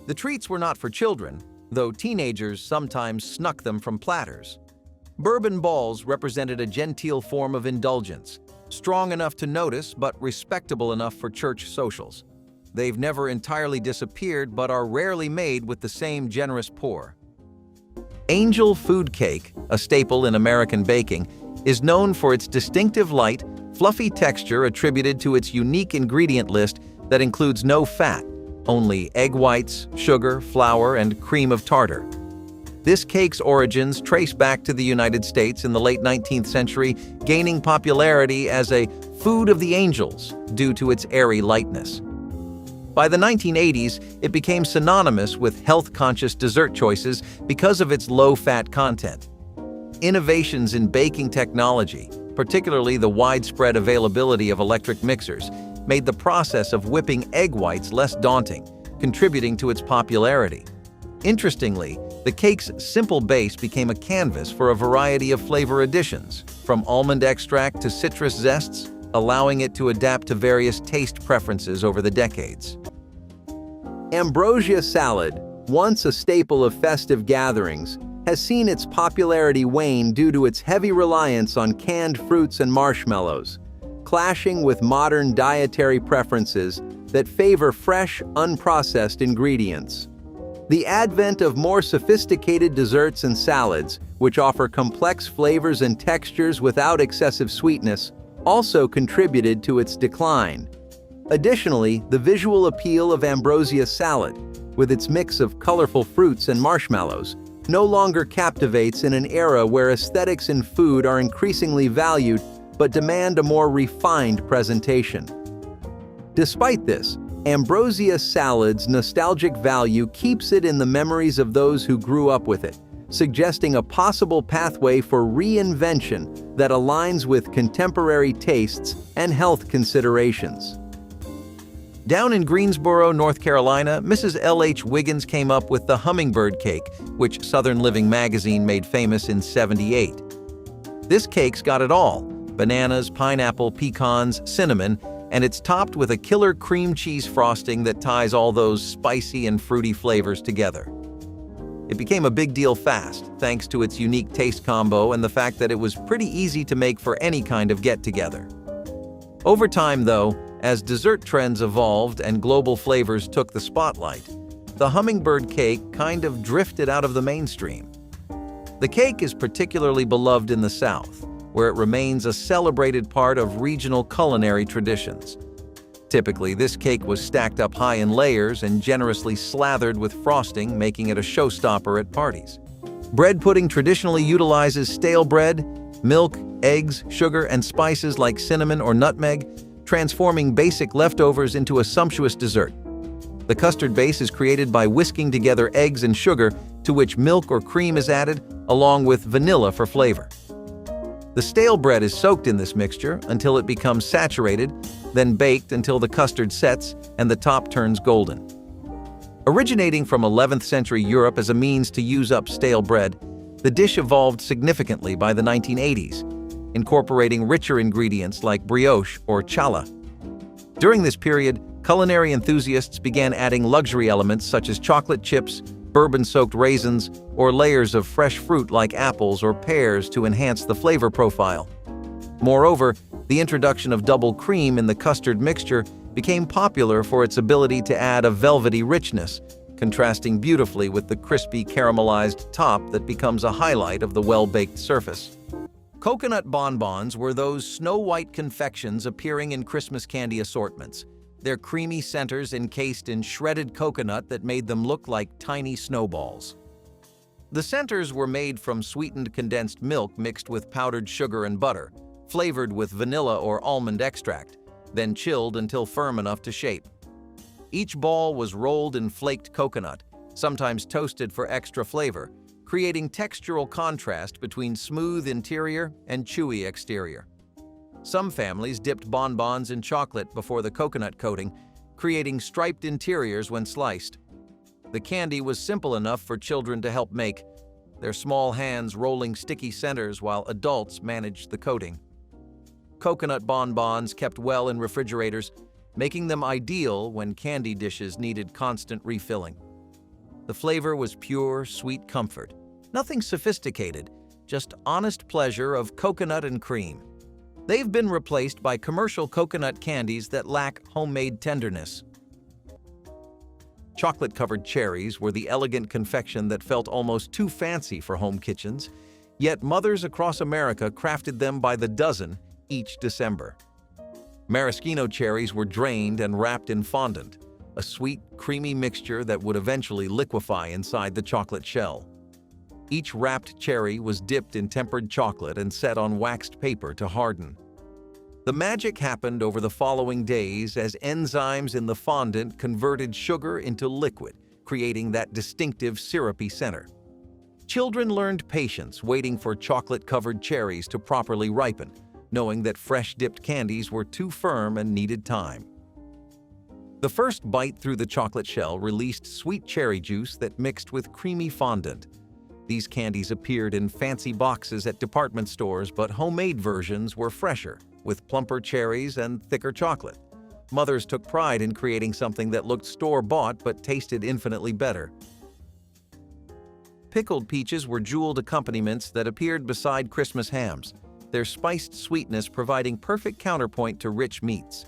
The treats were not for children, though teenagers sometimes snuck them from platters. Bourbon balls represented a genteel form of indulgence, strong enough to notice but respectable enough for church socials. They've never entirely disappeared but are rarely made with the same generous pour. Angel food cake, a staple in American baking, is known for its distinctive light, fluffy texture attributed to its unique ingredient list that includes no fat, only egg whites, sugar, flour, and cream of tartar. This cake's origins trace back to the United States in the late 19th century, gaining popularity as a food of the angels due to its airy lightness. By the 1980s, it became synonymous with health-conscious dessert choices because of its low-fat content. Innovations in baking technology, particularly the widespread availability of electric mixers, made the process of whipping egg whites less daunting, contributing to its popularity. Interestingly, the cake's simple base became a canvas for a variety of flavor additions, from almond extract to citrus zests, allowing it to adapt to various taste preferences over the decades. Ambrosia salad, once a staple of festive gatherings, has seen its popularity wane due to its heavy reliance on canned fruits and marshmallows, clashing with modern dietary preferences that favor fresh, unprocessed ingredients. The advent of more sophisticated desserts and salads, which offer complex flavors and textures without excessive sweetness, also contributed to its decline. Additionally, the visual appeal of ambrosia salad, with its mix of colorful fruits and marshmallows, no longer captivates in an era where aesthetics in food are increasingly valued but demand a more refined presentation. Despite this, ambrosia salad's nostalgic value keeps it in the memories of those who grew up with it, suggesting a possible pathway for reinvention that aligns with contemporary tastes and health considerations. Down in Greensboro, North Carolina, Mrs. L.H. Wiggins came up with the hummingbird cake, which Southern Living magazine made famous in '78. This cake's got it all: bananas, pineapple, pecans, cinnamon, and it's topped with a killer cream cheese frosting that ties all those spicy and fruity flavors together. It became a big deal fast, thanks to its unique taste combo and the fact that it was pretty easy to make for any kind of get-together. Over time, though, as dessert trends evolved and global flavors took the spotlight, the hummingbird cake kind of drifted out of the mainstream. The cake is particularly beloved in the South, where it remains a celebrated part of regional culinary traditions. Typically, this cake was stacked up high in layers and generously slathered with frosting, making it a showstopper at parties. Bread pudding traditionally utilizes stale bread, milk, eggs, sugar, and spices like cinnamon or nutmeg, transforming basic leftovers into a sumptuous dessert. The custard base is created by whisking together eggs and sugar, to which milk or cream is added, along with vanilla for flavor. The stale bread is soaked in this mixture until it becomes saturated, then baked until the custard sets and the top turns golden. Originating from 11th century Europe as a means to use up stale bread, the dish evolved significantly by the 1980s, incorporating richer ingredients like brioche or challah. During this period, culinary enthusiasts began adding luxury elements such as chocolate chips, bourbon-soaked raisins, or layers of fresh fruit like apples or pears to enhance the flavor profile. Moreover, the introduction of double cream in the custard mixture became popular for its ability to add a velvety richness, contrasting beautifully with the crispy caramelized top that becomes a highlight of the well-baked surface. Coconut bonbons were those snow-white confections appearing in Christmas candy assortments, their creamy centers encased in shredded coconut that made them look like tiny snowballs. The centers were made from sweetened condensed milk mixed with powdered sugar and butter, flavored with vanilla or almond extract, then chilled until firm enough to shape. Each ball was rolled in flaked coconut, sometimes toasted for extra flavor, creating textural contrast between smooth interior and chewy exterior. Some families dipped bonbons in chocolate before the coconut coating, creating striped interiors when sliced. The candy was simple enough for children to help make, their small hands rolling sticky centers while adults managed the coating. Coconut bonbons kept well in refrigerators, making them ideal when candy dishes needed constant refilling. The flavor was pure, sweet comfort. Nothing sophisticated, just honest pleasure of coconut and cream. They've been replaced by commercial coconut candies that lack homemade tenderness. Chocolate-covered cherries were the elegant confection that felt almost too fancy for home kitchens, yet mothers across America crafted them by the dozen each December. Maraschino cherries were drained and wrapped in fondant, a sweet, creamy mixture that would eventually liquefy inside the chocolate shell. Each wrapped cherry was dipped in tempered chocolate and set on waxed paper to harden. The magic happened over the following days as enzymes in the fondant converted sugar into liquid, creating that distinctive syrupy center. Children learned patience waiting for chocolate-covered cherries to properly ripen, knowing that fresh-dipped candies were too firm and needed time. The first bite through the chocolate shell released sweet cherry juice that mixed with creamy fondant. These candies appeared in fancy boxes at department stores, but homemade versions were fresher, with plumper cherries and thicker chocolate. Mothers took pride in creating something that looked store-bought but tasted infinitely better. Pickled peaches were jeweled accompaniments that appeared beside Christmas hams, their spiced sweetness providing perfect counterpoint to rich meats.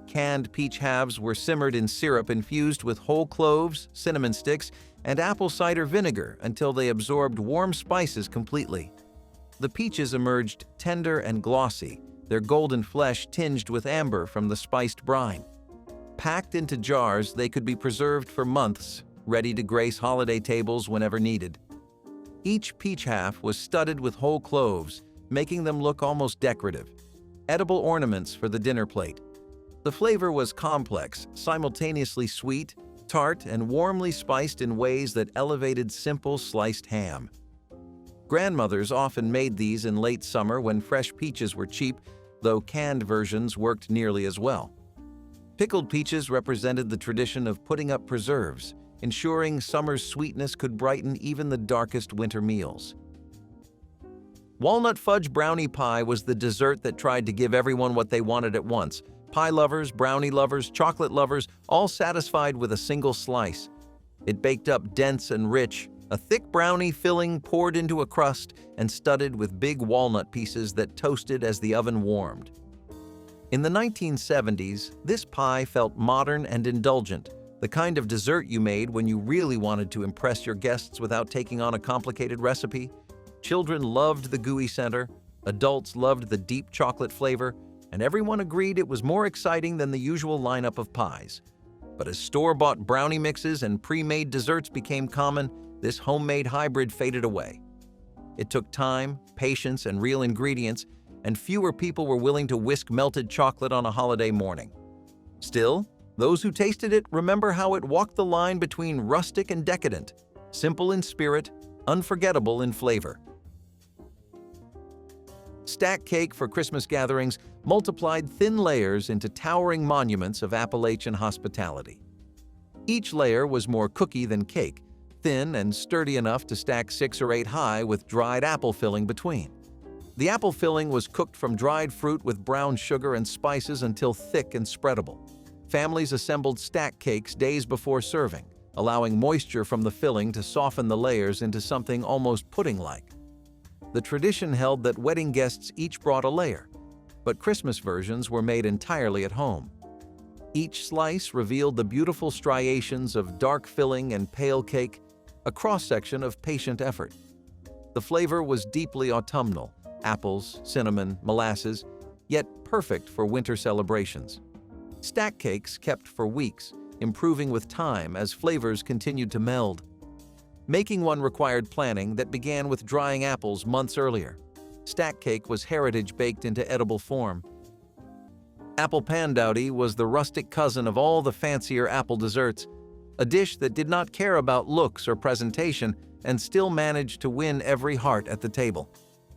Canned peach halves were simmered in syrup infused with whole cloves, cinnamon sticks, and apple cider vinegar until they absorbed warm spices completely. The peaches emerged tender and glossy, their golden flesh tinged with amber from the spiced brine. Packed into jars, they could be preserved for months, ready to grace holiday tables whenever needed. Each peach half was studded with whole cloves, making them look almost decorative, edible ornaments for the dinner plate. The flavor was complex, simultaneously sweet, tart, and warmly spiced in ways that elevated simple sliced ham. Grandmothers often made these in late summer when fresh peaches were cheap, though canned versions worked nearly as well. Pickled peaches represented the tradition of putting up preserves, ensuring summer's sweetness could brighten even the darkest winter meals. Walnut fudge brownie pie was the dessert that tried to give everyone what they wanted at once. Pie lovers, brownie lovers, chocolate lovers, all satisfied with a single slice. It baked up dense and rich, a thick brownie filling poured into a crust and studded with big walnut pieces that toasted as the oven warmed. In the 1970s, this pie felt modern and indulgent, the kind of dessert you made when you really wanted to impress your guests without taking on a complicated recipe. Children loved the gooey center, adults loved the deep chocolate flavor, and everyone agreed it was more exciting than the usual lineup of pies. But as store-bought brownie mixes and pre-made desserts became common, this homemade hybrid faded away. It took time, patience, and real ingredients, and fewer people were willing to whisk melted chocolate on a holiday morning. Still, those who tasted it remember how it walked the line between rustic and decadent, simple in spirit, unforgettable in flavor. Stack cake for Christmas gatherings multiplied thin layers into towering monuments of Appalachian hospitality. Each layer was more cookie than cake, thin and sturdy enough to stack 6 or 8 high with dried apple filling between. The apple filling was cooked from dried fruit with brown sugar and spices until thick and spreadable. Families assembled stack cakes days before serving, allowing moisture from the filling to soften the layers into something almost pudding-like. The tradition held that wedding guests each brought a layer, but Christmas versions were made entirely at home. Each slice revealed the beautiful striations of dark filling and pale cake, a cross-section of patient effort. The flavor was deeply autumnal, apples, cinnamon, molasses, yet perfect for winter celebrations. Stack cakes kept for weeks, improving with time as flavors continued to meld. Making one required planning that began with drying apples months earlier. Stack cake was heritage baked into edible form. Apple pandowdy was the rustic cousin of all the fancier apple desserts, a dish that did not care about looks or presentation and still managed to win every heart at the table.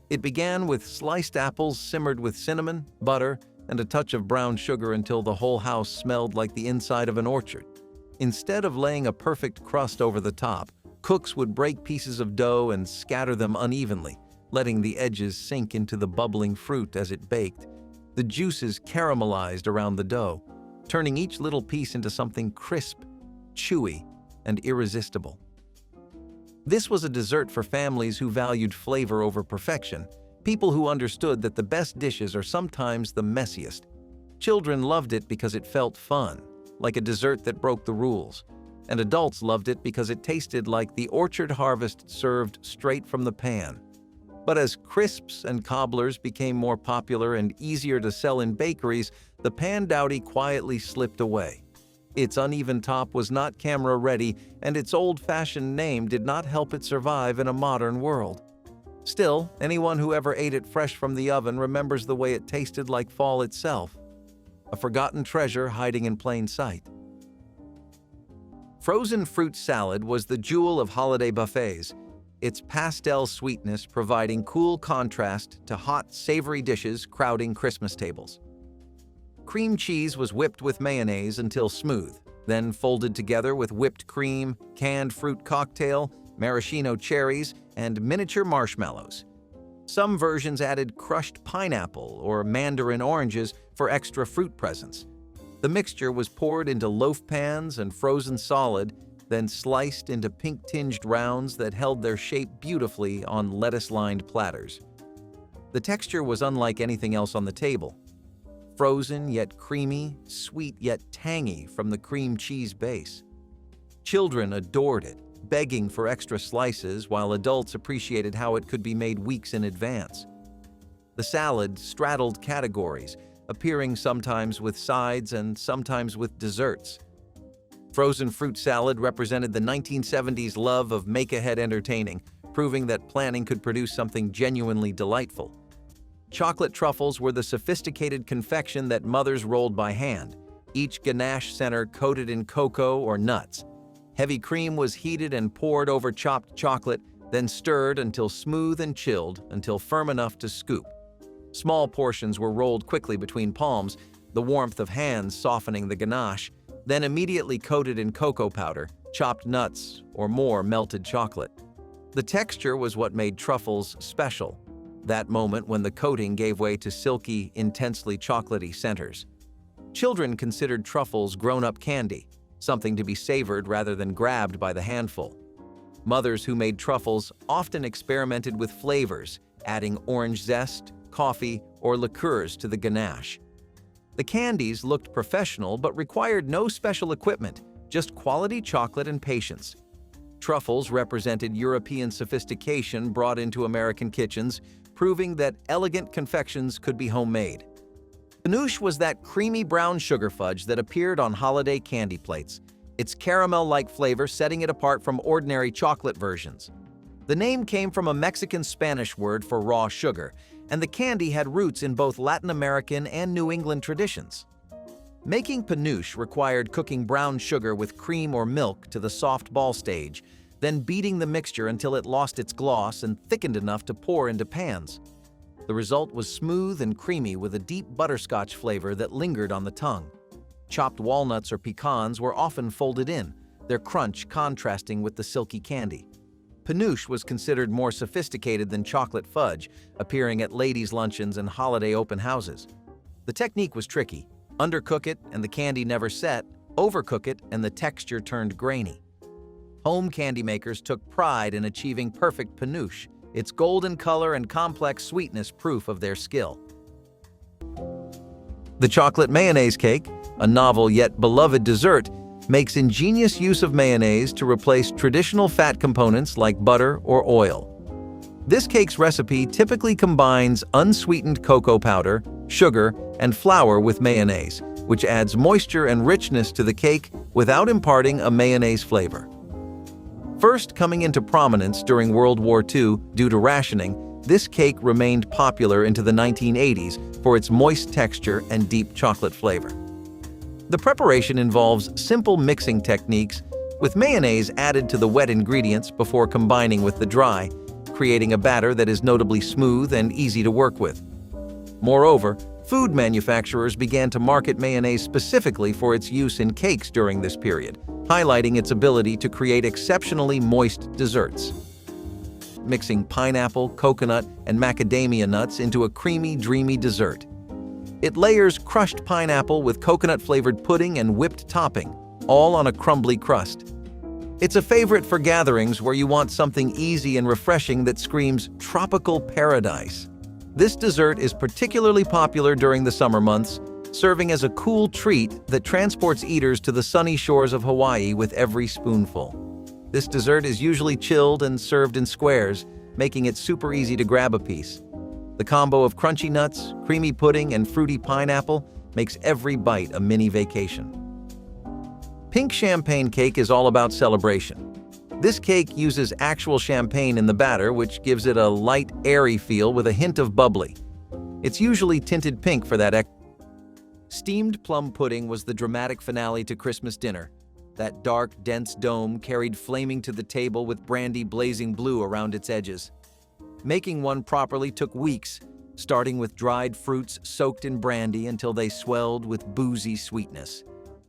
It began with sliced apples simmered with cinnamon, butter, and a touch of brown sugar until the whole house smelled like the inside of an orchard. Instead of laying a perfect crust over the top, cooks would break pieces of dough and scatter them unevenly, letting the edges sink into the bubbling fruit as it baked. The juices caramelized around the dough, turning each little piece into something crisp, chewy, and irresistible. This was a dessert for families who valued flavor over perfection, people who understood that the best dishes are sometimes the messiest. Children loved it because it felt fun, like a dessert that broke the rules, and adults loved it because it tasted like the orchard harvest served straight from the pan. But as crisps and cobblers became more popular and easier to sell in bakeries, the pandowdy quietly slipped away. Its uneven top was not camera-ready, and its old-fashioned name did not help it survive in a modern world. Still, anyone who ever ate it fresh from the oven remembers the way it tasted like fall itself, a forgotten treasure hiding in plain sight. Frozen fruit salad was the jewel of holiday buffets, its pastel sweetness providing cool contrast to hot, savory dishes crowding Christmas tables. Cream cheese was whipped with mayonnaise until smooth, then folded together with whipped cream, canned fruit cocktail, maraschino cherries, and miniature marshmallows. Some versions added crushed pineapple or mandarin oranges for extra fruit presents. The mixture was poured into loaf pans and frozen solid, then sliced into pink-tinged rounds that held their shape beautifully on lettuce-lined platters. The texture was unlike anything else on the table. Frozen yet creamy, sweet yet tangy from the cream cheese base. Children adored it, begging for extra slices, while adults appreciated how it could be made weeks in advance. The salad straddled categories, appearing sometimes with sides and sometimes with desserts. Frozen fruit salad represented the 1970s love of make-ahead entertaining, proving that planning could produce something genuinely delightful. Chocolate truffles were the sophisticated confection that mothers rolled by hand, each ganache center coated in cocoa or nuts. Heavy cream was heated and poured over chopped chocolate, then stirred until smooth and chilled until firm enough to scoop. Small portions were rolled quickly between palms, the warmth of hands softening the ganache, then immediately coated in cocoa powder, chopped nuts, or more melted chocolate. The texture was what made truffles special, that moment when the coating gave way to silky, intensely chocolatey centers. Children considered truffles grown-up candy, something to be savored rather than grabbed by the handful. Mothers who made truffles often experimented with flavors, adding orange zest, coffee, or liqueurs to the ganache. The candies looked professional but required no special equipment, just quality chocolate and patience. Truffles represented European sophistication brought into American kitchens, proving that elegant confections could be homemade. Penuche was that creamy brown sugar fudge that appeared on holiday candy plates, its caramel-like flavor setting it apart from ordinary chocolate versions. The name came from a Mexican-Spanish word for raw sugar, and the candy had roots in both Latin American and New England traditions. Making penuche required cooking brown sugar with cream or milk to the soft ball stage, then beating the mixture until it lost its gloss and thickened enough to pour into pans. The result was smooth and creamy with a deep butterscotch flavor that lingered on the tongue. Chopped walnuts or pecans were often folded in, their crunch contrasting with the silky candy. Penuche was considered more sophisticated than chocolate fudge, appearing at ladies' luncheons and holiday open houses. The technique was tricky. Undercook it and the candy never set, overcook it and the texture turned grainy. Home candy makers took pride in achieving perfect penuche, its golden color and complex sweetness proof of their skill. The chocolate mayonnaise cake, a novel yet beloved dessert, makes ingenious use of mayonnaise to replace traditional fat components like butter or oil. This cake's recipe typically combines unsweetened cocoa powder, sugar, and flour with mayonnaise, which adds moisture and richness to the cake without imparting a mayonnaise flavor. First coming into prominence during World War II due to rationing, this cake remained popular into the 1980s for its moist texture and deep chocolate flavor. The preparation involves simple mixing techniques, with mayonnaise added to the wet ingredients before combining with the dry, creating a batter that is notably smooth and easy to work with. Moreover, food manufacturers began to market mayonnaise specifically for its use in cakes during this period, highlighting its ability to create exceptionally moist desserts. Mixing pineapple, coconut, and macadamia nuts into a creamy, dreamy dessert. It layers crushed pineapple with coconut-flavored pudding and whipped topping, all on a crumbly crust. It's a favorite for gatherings where you want something easy and refreshing that screams tropical paradise. This dessert is particularly popular during the summer months, serving as a cool treat that transports eaters to the sunny shores of Hawaii with every spoonful. This dessert is usually chilled and served in squares, making it super easy to grab a piece. The combo of crunchy nuts, creamy pudding, and fruity pineapple makes every bite a mini vacation. Pink champagne cake is all about celebration. This cake uses actual champagne in the batter, which gives it a light, airy feel with a hint of bubbly. It's usually tinted pink for that Steamed plum pudding was the dramatic finale to Christmas dinner. That dark, dense dome carried flaming to the table with brandy blazing blue around its edges. Making one properly took weeks, starting with dried fruits soaked in brandy until they swelled with boozy sweetness.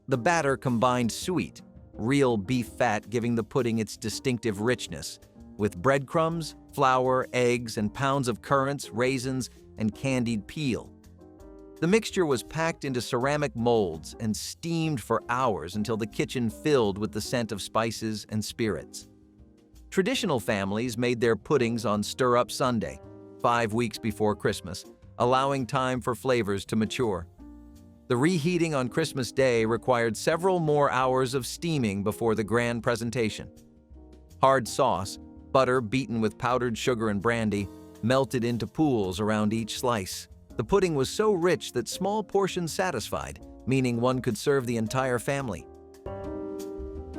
The batter combined sweet, real beef fat giving the pudding its distinctive richness, with breadcrumbs, flour, eggs, and pounds of currants, raisins, and candied peel. The mixture was packed into ceramic molds and steamed for hours until the kitchen filled with the scent of spices and spirits. Traditional families made their puddings on Stir-Up Sunday, 5 weeks before Christmas, allowing time for flavors to mature. The reheating on Christmas Day required several more hours of steaming before the grand presentation. Hard sauce, butter beaten with powdered sugar and brandy, melted into pools around each slice. The pudding was so rich that small portions satisfied, meaning one could serve the entire family.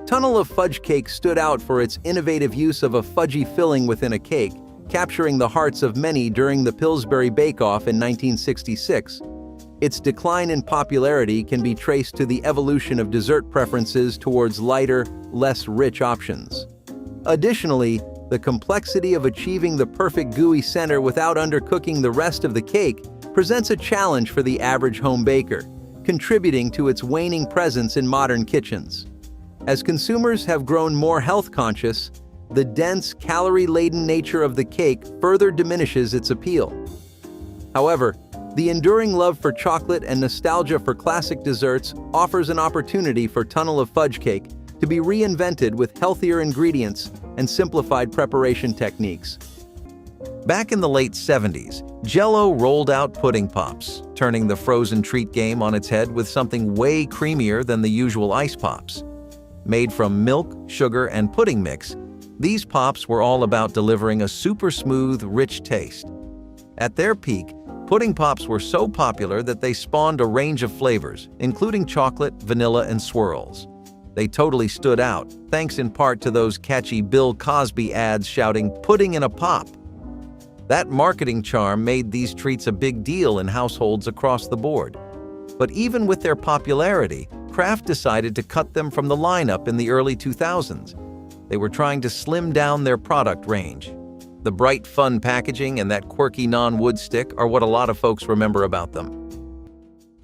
Tunnel of fudge cake stood out for its innovative use of a fudgy filling within a cake, capturing the hearts of many during the Pillsbury Bake-Off in 1966. Its decline in popularity can be traced to the evolution of dessert preferences towards lighter, less rich options. Additionally, the complexity of achieving the perfect gooey center without undercooking the rest of the cake presents a challenge for the average home baker, contributing to its waning presence in modern kitchens. As consumers have grown more health-conscious, the dense, calorie-laden nature of the cake further diminishes its appeal. However, the enduring love for chocolate and nostalgia for classic desserts offers an opportunity for Tunnel of Fudge Cake to be reinvented with healthier ingredients and simplified preparation techniques. Back in the late 70s, Jell-O rolled out pudding pops, turning the frozen treat game on its head with something way creamier than the usual ice pops. Made from milk, sugar, and pudding mix, these pops were all about delivering a super smooth, rich taste. At their peak, pudding pops were so popular that they spawned a range of flavors, including chocolate, vanilla, and swirls. They totally stood out, thanks in part to those catchy Bill Cosby ads shouting, "Pudding in a pop." That marketing charm made these treats a big deal in households across the board. But even with their popularity, Kraft decided to cut them from the lineup in the early 2000s. They were trying to slim down their product range. The bright, fun packaging and that quirky non-wood stick are what a lot of folks remember about them.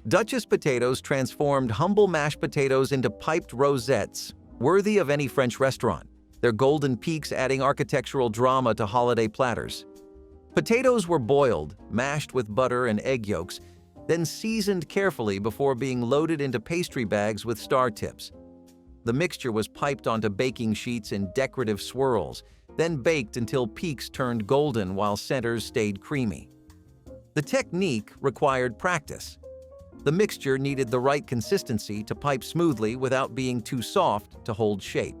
Duchess potatoes transformed humble mashed potatoes into piped rosettes, worthy of any French restaurant, their golden peaks adding architectural drama to holiday platters. Potatoes were boiled, mashed with butter and egg yolks, then seasoned carefully before being loaded into pastry bags with star tips. The mixture was piped onto baking sheets in decorative swirls, then baked until peaks turned golden while centers stayed creamy. The technique required practice. The mixture needed the right consistency to pipe smoothly without being too soft to hold shape.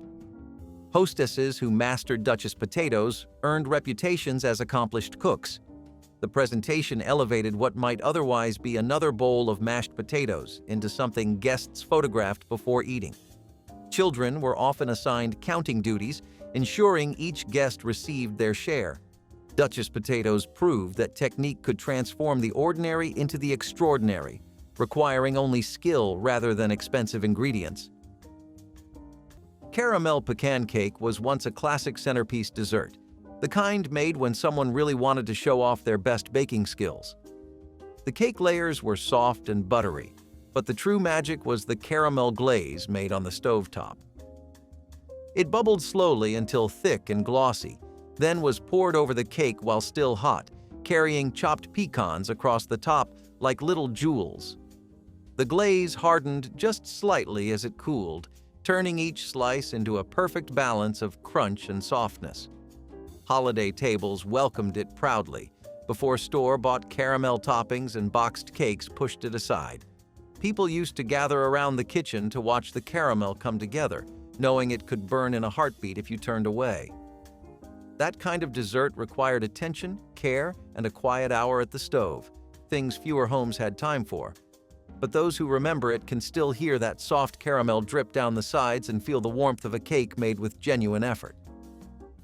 Hostesses who mastered Duchess potatoes earned reputations as accomplished cooks. The presentation elevated what might otherwise be another bowl of mashed potatoes into something guests photographed before eating. Children were often assigned counting duties, ensuring each guest received their share. Duchess potatoes proved that technique could transform the ordinary into the extraordinary, requiring only skill rather than expensive ingredients. Caramel pecan cake was once a classic centerpiece dessert, the kind made when someone really wanted to show off their best baking skills. The cake layers were soft and buttery, but the true magic was the caramel glaze made on the stovetop. It bubbled slowly until thick and glossy, then was poured over the cake while still hot, carrying chopped pecans across the top like little jewels. The glaze hardened just slightly as it cooled, turning each slice into a perfect balance of crunch and softness. Holiday tables welcomed it proudly, before store-bought caramel toppings and boxed cakes pushed it aside. People used to gather around the kitchen to watch the caramel come together, knowing it could burn in a heartbeat if you turned away. That kind of dessert required attention, care, and a quiet hour at the stove, things fewer homes had time for. But those who remember it can still hear that soft caramel drip down the sides and feel the warmth of a cake made with genuine effort.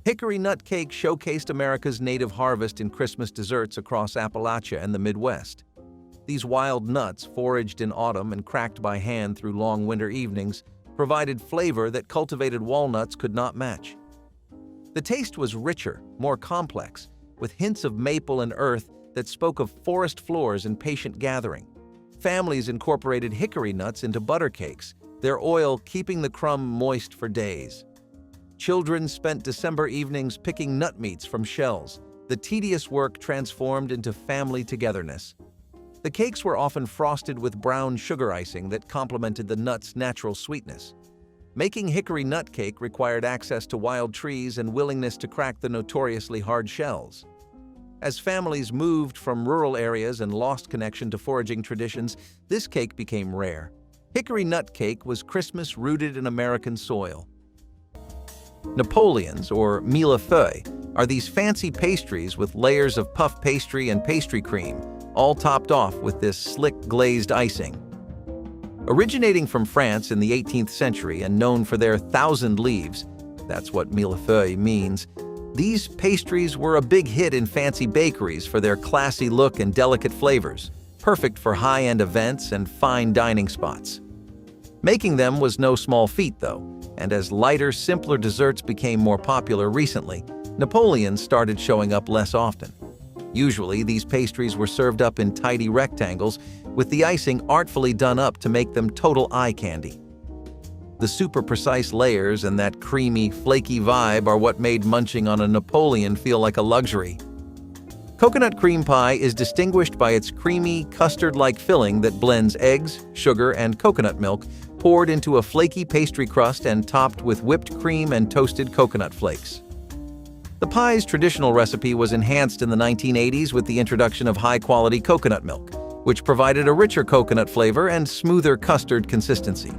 Hickory nut cake showcased America's native harvest in Christmas desserts across Appalachia and the Midwest. These wild nuts, foraged in autumn and cracked by hand through long winter evenings, provided flavor that cultivated walnuts could not match. The taste was richer, more complex, with hints of maple and earth that spoke of forest floors and patient gathering. Families incorporated hickory nuts into butter cakes, their oil keeping the crumb moist for days. Children spent December evenings picking nut meats from shells, the tedious work transformed into family togetherness. The cakes were often frosted with brown sugar icing that complemented the nut's natural sweetness. Making hickory nut cake required access to wild trees and willingness to crack the notoriously hard shells. As families moved from rural areas and lost connection to foraging traditions, this cake became rare. Hickory nut cake was Christmas rooted in American soil. Napoleons, or millefeuilles, are these fancy pastries with layers of puff pastry and pastry cream, all topped off with this slick glazed icing. Originating from France in the 18th century and known for their 1,000 leaves, that's what millefeuille means, these pastries were a big hit in fancy bakeries for their classy look and delicate flavors, perfect for high-end events and fine dining spots. Making them was no small feat, though, and as lighter, simpler desserts became more popular recently, Napoleons started showing up less often. Usually, these pastries were served up in tidy rectangles, with the icing artfully done up to make them total eye candy. The super precise layers and that creamy, flaky vibe are what made munching on a Napoleon feel like a luxury. Coconut cream pie is distinguished by its creamy, custard-like filling that blends eggs, sugar, and coconut milk, poured into a flaky pastry crust and topped with whipped cream and toasted coconut flakes. The pie's traditional recipe was enhanced in the 1980s with the introduction of high-quality coconut milk, which provided a richer coconut flavor and smoother custard consistency.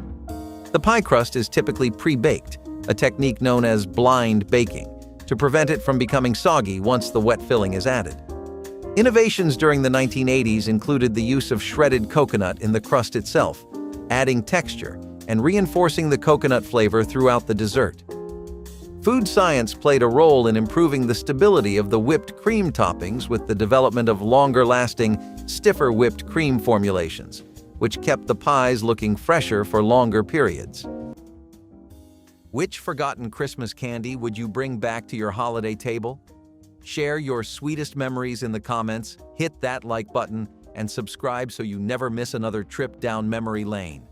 The pie crust is typically pre-baked, a technique known as blind baking, to prevent it from becoming soggy once the wet filling is added. Innovations during the 1980s included the use of shredded coconut in the crust itself, adding texture and reinforcing the coconut flavor throughout the dessert. Food science played a role in improving the stability of the whipped cream toppings with the development of longer-lasting, stiffer whipped cream formulations, which kept the pies looking fresher for longer periods. Which forgotten Christmas candy would you bring back to your holiday table? Share your sweetest memories in the comments, hit that like button, and subscribe so you never miss another trip down memory lane.